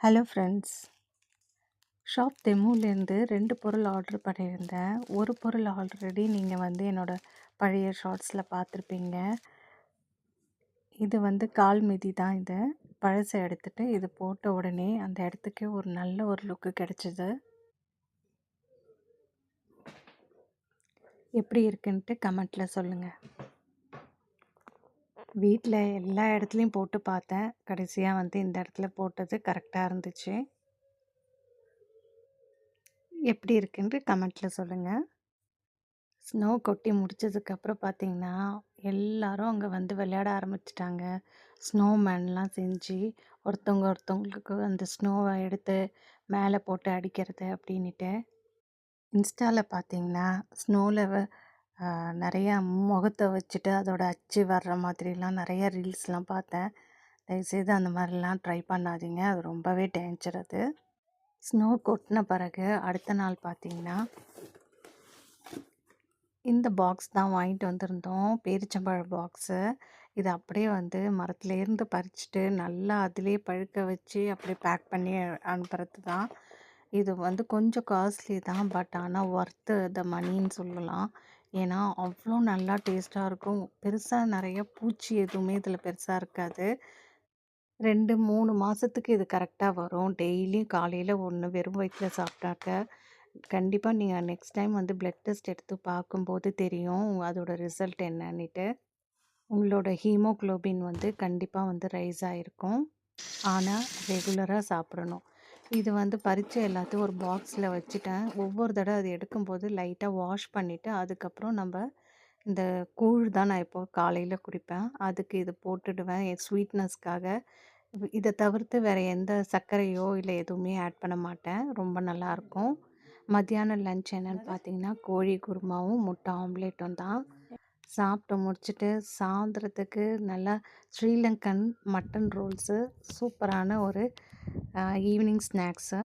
Hello friends. Shop தெமுலேருந்து 2 பொருள் order பண்ணியிருந்தேன். ஒரு பொருள் ஆல்ரெடி நீங்கள் என்னோட பழைய ஷார்ட்ஸில் பார்த்துருப்பீங்க. இது கால் மிதி தான் இது. பழசை எடுத்துட்டு இது போட்ட உடனே அந்த இடத்துக்கு ஒரு நல்ல ஒரு லுக்கு கிடச்சிது. எப்படி இருக்குன்ட்டு கமெண்ட்டில் சொல்லுங்கள். வீட்டில் எல்லா இடத்துலையும் போட்டு பார்த்தேன். கடைசியாக இந்த இடத்துல போட்டது கரெக்டாக இருந்துச்சு. எப்படி இருக்குன்ட்டு கமெண்ட்டில் சொல்லுங்கள். ஸ்னோ கொட்டி முடிச்சதுக்கப்புறம் பார்த்தீங்கன்னா, எல்லாரும் அங்கே விளையாட ஆரம்பிச்சுட்டாங்க. ஸ்னோமேன்லாம் செஞ்சு ஒருத்தவங்களுக்கு அந்த ஸ்னோவை எடுத்து மேலே போட்டு அடிக்கிறது அப்படின்ட்டு. இன்ஸ்டாவில் பார்த்தீங்கன்னா ஸ்னோவில் நிறையா முகத்தை வச்சுட்டு அதோட அச்சு வர்ற மாதிரிலாம் நிறையா ரீல்ஸ்லாம் பார்த்தேன். தயவுசெய்து அந்த மாதிரிலாம் ட்ரை பண்ணாதீங்க. அது ரொம்பவே டேஞ்சர் அது. ஸ்னோ கொட்டின பிறகு அடுத்த நாள் பார்த்தீங்கன்னா இந்த பாக்ஸ் தான் வாங்கிட்டு வந்திருந்தோம். பேரிச்சம்பழ பாக்ஸு. இது அப்படியே மரத்துலேருந்து பறிச்சுட்டு நல்லா அதிலே பழுக்க வச்சு அப்படியே பேக் பண்ணி அனுப்புறது தான். இது கொஞ்சம் காஸ்ட்லி தான். பட் ஆனால் ஒர்த்து த மணின்னு சொல்லலாம். ஏன்னா அவ்வளோ நல்லா டேஸ்ட்டாக இருக்கும். பெருசாக நிறைய பூச்சி எதுவுமே இதில் பெருசாக இருக்காது. 2, 3 மாதத்துக்கு இது கரெக்டாக வரும். டெய்லியும் காலையில் ஒன்று வெறும் வயிற்றில் சாப்பிட்டாக்க கண்டிப்பாக நீங்கள் நெக்ஸ்ட் டைம் பிளட் டெஸ்ட் எடுத்து பார்க்கும்போது தெரியும் அதோட ரிசல்ட் என்னன்னுட்டு. உங்களோட ஹீமோக்ளோபின் கண்டிப்பாக ரைஸ் ஆகிருக்கும். ஆனால் ரெகுலராக சாப்பிடணும். இது பறித்து எல்லாத்தையும் ஒரு பாக்ஸில் வச்சுட்டேன். ஒவ்வொரு தடவை அது எடுக்கும்போது லைட்டாக வாஷ் பண்ணிவிட்டு அதுக்கப்புறம் நம்ம இந்த கூழ் தான் நான் இப்போ காலையில் குடிப்பேன். அதுக்கு இது போட்டுடுவேன் என் ஸ்வீட்னஸ்க்காக. இதை தவிர்த்து வேறு எந்த சர்க்கரையோ இல்லை எதுவுமே ஆட் பண்ண மாட்டேன். ரொம்ப நல்லாயிருக்கும். மத்தியானம் லன்ச் என்னென்னு பார்த்தீங்கன்னா கோழி குருமாவும் முட்டை ஆம்லேட்டும் தான். சாப்பிட்டு முடிச்சுட்டு சாயந்தரத்துக்கு நல்லா ஸ்ரீலங்கன் மட்டன் ரோல்ஸு சூப்பரான ஒரு ஈவினிங் ஸ்நாக்ஸு.